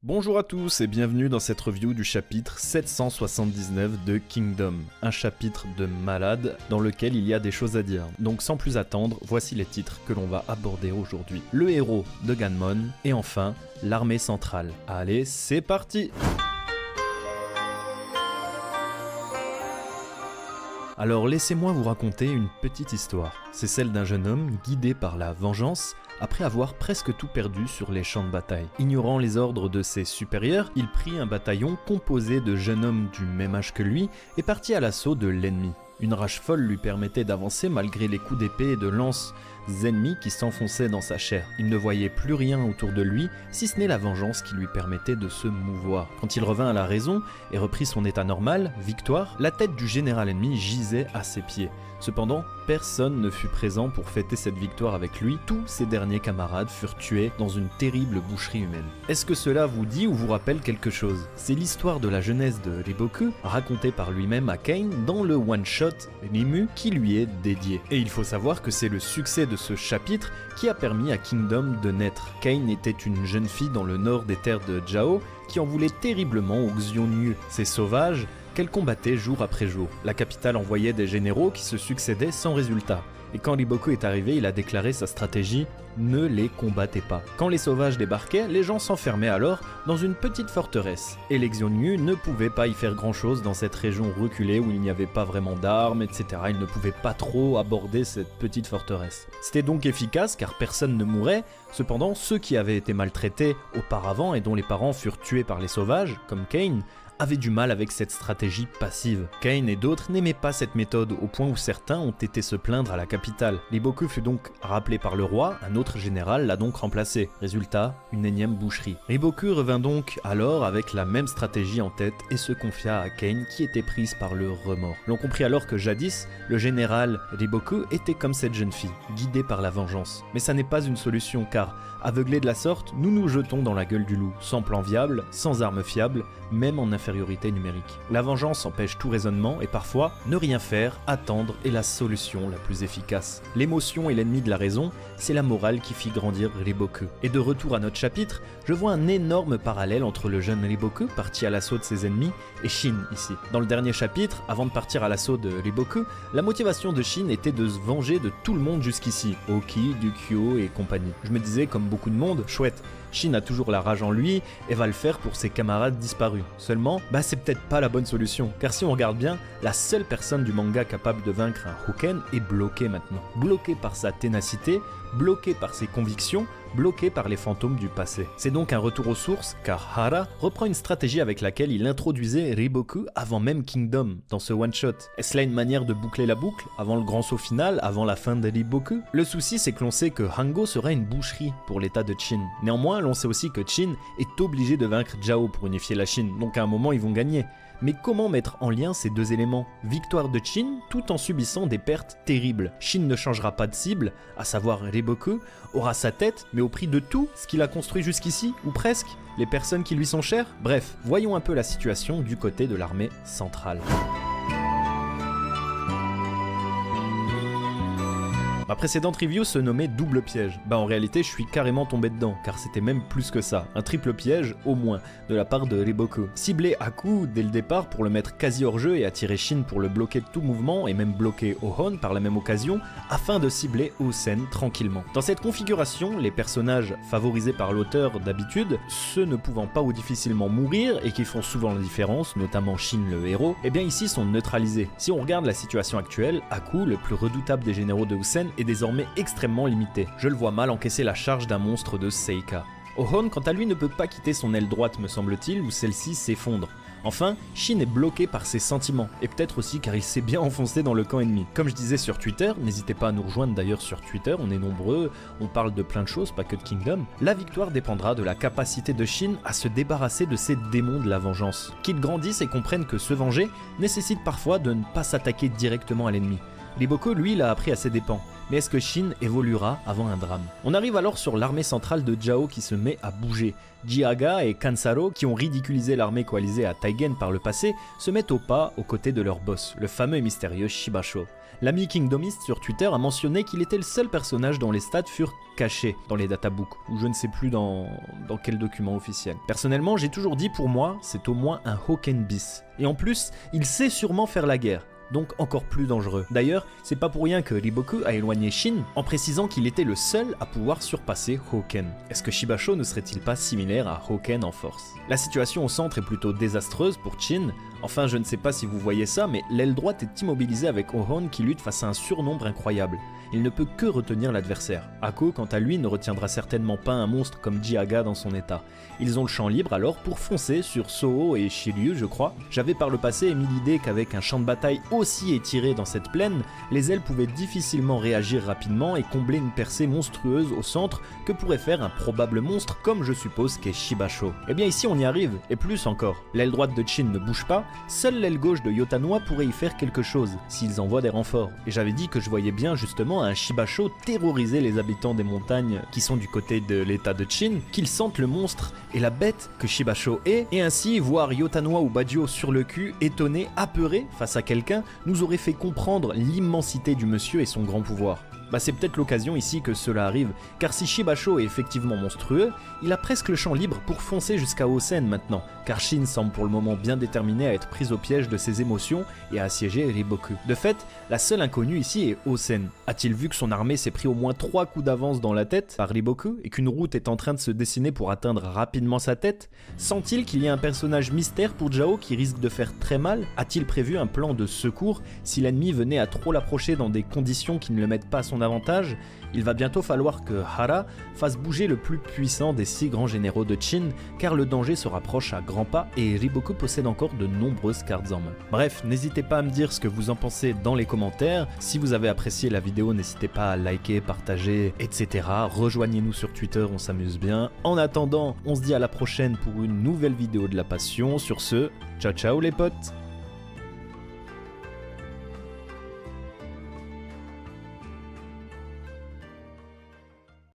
Bonjour à tous et bienvenue dans cette review du chapitre 779 de Kingdom, un chapitre de malade dans lequel il y a des choses à dire. Donc sans plus attendre, voici les titres que l'on va aborder aujourd'hui. Le héros de Ganmon et enfin l'armée centrale. Allez, c'est parti! Alors laissez-moi vous raconter une petite histoire. C'est celle d'un jeune homme guidé par la vengeance après avoir presque tout perdu sur les champs de bataille. Ignorant les ordres de ses supérieurs, il prit un bataillon composé de jeunes hommes du même âge que lui et partit à l'assaut de l'ennemi. Une rage folle lui permettait d'avancer malgré les coups d'épée et de lance ennemis qui s'enfonçaient dans sa chair. Il ne voyait plus rien autour de lui, si ce n'est la vengeance qui lui permettait de se mouvoir. Quand il revint à la raison et reprit son état normal, Victoire, la tête du général ennemi gisait à ses pieds. Cependant, personne ne fut présent pour fêter cette victoire avec lui. Tous ses derniers camarades furent tués dans une terrible boucherie humaine. Est-ce que cela vous dit ou vous rappelle quelque chose? C'est l'histoire de la jeunesse de Riboku, racontée par lui-même à Kain dans le one-shot Rimu qui lui est dédié. Et il faut savoir que c'est le succès de ce chapitre qui a permis à Kingdom de naître. Kain était une jeune fille dans le nord des terres de Jao qui en voulait terriblement aux Xiongnu, ces sauvages qu'elle combattait jour après jour. La capitale envoyait des généraux qui se succédaient sans résultat. Et quand Riboku est arrivé, il a déclaré sa stratégie « Ne les combattez pas ». Quand les sauvages débarquaient, les gens s'enfermaient alors dans une petite forteresse. Et les Xiongnu ne pouvaient pas y faire grand chose dans cette région reculée où il n'y avait pas vraiment d'armes, etc. Ils ne pouvaient pas trop aborder cette petite forteresse. C'était donc efficace car personne ne mourait. Cependant, ceux qui avaient été maltraités auparavant et dont les parents furent tués par les sauvages, comme Kain, avaient du mal avec cette stratégie passive. Kain et d'autres n'aimaient pas cette méthode au point où certains ont été se plaindre à la capitale. Riboku fut donc rappelé par le roi, un autre général l'a donc remplacé. Résultat, une énième boucherie. Riboku revint donc alors avec la même stratégie en tête et se confia à Kain qui était prise par le remords. L'on comprit alors que jadis, le général Riboku était comme cette jeune fille, guidé par la vengeance. Mais ça n'est pas une solution car, aveuglés de la sorte, nous nous jetons dans la gueule du loup, sans plan viable, sans armes fiables, même en infériorité numérique. La vengeance empêche tout raisonnement et parfois, ne rien faire, attendre est la solution la plus efficace. L'émotion est l'ennemi de la raison, c'est la morale qui fit grandir Riboku. Et de retour à notre chapitre, je vois un énorme parallèle entre le jeune Riboku, parti à l'assaut de ses ennemis, et Shin ici. Dans le dernier chapitre, avant de partir à l'assaut de Riboku, la motivation de Shin était de se venger de tout le monde jusqu'ici, Oki, Dukyo et compagnie. Je me disais, comme beaucoup de monde, chouette, Shin a toujours la rage en lui et va le faire pour ses camarades disparus. Seulement, c'est peut-être pas la bonne solution, car si on regarde bien, la seule personne du manga capable de vaincre un Houken est bloquée maintenant. Bloquée par sa ténacité, bloquée par ses convictions, bloqué par les fantômes du passé. C'est donc un retour aux sources, car Hara reprend une stratégie avec laquelle il introduisait Riboku avant même Kingdom, dans ce one-shot. Est-ce là une manière de boucler la boucle, avant le grand saut final, avant la fin de Riboku? Le souci c'est que l'on sait que Hango sera une boucherie pour l'état de Chin. Néanmoins, l'on sait aussi que Chin est obligé de vaincre Jao pour unifier la Chine, donc à un moment ils vont gagner. Mais comment mettre en lien ces deux éléments? Victoire de Chin tout en subissant des pertes terribles. Chin ne changera pas de cible, à savoir Riboku, aura sa tête, mais au prix de tout ce qu'il a construit jusqu'ici, ou presque, les personnes qui lui sont chères. Bref, voyons un peu la situation du côté de l'armée centrale. Ma précédente review se nommait Double Piège. En réalité, je suis carrément tombé dedans, car c'était même plus que ça. Un triple piège, au moins, de la part de Riboku. Cibler Haku dès le départ pour le mettre quasi hors jeu et attirer Shin pour le bloquer de tout mouvement, et même bloquer Ohon par la même occasion, afin de cibler Osen tranquillement. Dans cette configuration, les personnages favorisés par l'auteur d'habitude, ceux ne pouvant pas ou difficilement mourir, et qui font souvent la différence, notamment Shin le héros, et bien ici sont neutralisés. Si on regarde la situation actuelle, Haku, le plus redoutable des généraux de Osen, est désormais extrêmement limité. Je le vois mal encaisser la charge d'un monstre de Seika. Ohon, quant à lui, ne peut pas quitter son aile droite, me semble-t-il, où celle-ci s'effondre. Enfin, Shin est bloqué par ses sentiments, et peut-être aussi car il s'est bien enfoncé dans le camp ennemi. Comme je disais sur Twitter, n'hésitez pas à nous rejoindre d'ailleurs sur Twitter, on est nombreux, on parle de plein de choses, pas que de Kingdom. La victoire dépendra de la capacité de Shin à se débarrasser de ces démons de la vengeance. Qu'ils grandissent et comprennent que se venger nécessite parfois de ne pas s'attaquer directement à l'ennemi. Riboku, lui, l'a appris à ses dépens. Mais est-ce que Shin évoluera avant un drame? On arrive alors sur l'armée centrale de Jao qui se met à bouger. Jiaga et Kansaro, qui ont ridiculisé l'armée coalisée à Taigen par le passé, se mettent au pas aux côtés de leur boss, le fameux et mystérieux Shibasho. L'ami Kingdomist sur Twitter a mentionné qu'il était le seul personnage dont les stats furent cachés dans les databooks, ou je ne sais plus dans quel document officiel. Personnellement, j'ai toujours dit pour moi, c'est au moins un Hoken bis. Et en plus, il sait sûrement faire la guerre. Donc encore plus dangereux. D'ailleurs, c'est pas pour rien que Riboku a éloigné Shin en précisant qu'il était le seul à pouvoir surpasser Hoken. Est-ce que Shibasho ne serait-il pas similaire à Hoken en force? La situation au centre est plutôt désastreuse pour Shin. Enfin, je ne sais pas si vous voyez ça, mais l'aile droite est immobilisée avec Ohon qui lutte face à un surnombre incroyable. Il ne peut que retenir l'adversaire. Ako, quant à lui, ne retiendra certainement pas un monstre comme Jiaga dans son état. Ils ont le champ libre alors pour foncer sur Soho et Shiryu, je crois. J'avais par le passé émis l'idée qu'avec un champ de bataille aussi étiré dans cette plaine, les ailes pouvaient difficilement réagir rapidement et combler une percée monstrueuse au centre que pourrait faire un probable monstre comme je suppose qu'est Shibasho. Et bien ici on y arrive, et plus encore. L'aile droite de Shin ne bouge pas, seule l'aile gauche de Yotanwa pourrait y faire quelque chose, s'ils envoient des renforts. Et j'avais dit que je voyais bien justement un Shibasho terroriser les habitants des montagnes qui sont du côté de l'état de Shin, qu'ils sentent le monstre et la bête que Shibasho est, et ainsi voir Yotanwa ou Bajio sur le cul, étonné, apeuré face à quelqu'un, nous aurait fait comprendre l'immensité du monsieur et son grand pouvoir. Bah c'est peut-être l'occasion ici que cela arrive, car si Shibasho est effectivement monstrueux, il a presque le champ libre pour foncer jusqu'à Osen maintenant, car Shin semble pour le moment bien déterminé à être prise au piège de ses émotions et à assiéger Riboku. De fait, la seule inconnue ici est Osen. A-t-il vu que son armée s'est pris au moins 3 coups d'avance dans la tête par Riboku et qu'une route est en train de se dessiner pour atteindre rapidement sa tête? Sent-il qu'il y a un personnage mystère pour Jao qui risque de faire très mal? A-t-il prévu un plan de secours si l'ennemi venait à trop l'approcher dans des conditions qui ne le mettent pas à son avantage? Il va bientôt falloir que Hara fasse bouger le plus puissant des 6 grands généraux de Shin, car le danger se rapproche à grands pas et Riboku possède encore de nombreuses cartes en main. Bref, n'hésitez pas à me dire ce que vous en pensez dans les commentaires. Si vous avez apprécié la vidéo, n'hésitez pas à liker, partager, etc. Rejoignez-nous sur Twitter, on s'amuse bien. En attendant, on se dit à la prochaine pour une nouvelle vidéo de la passion. Sur ce, ciao ciao les potes!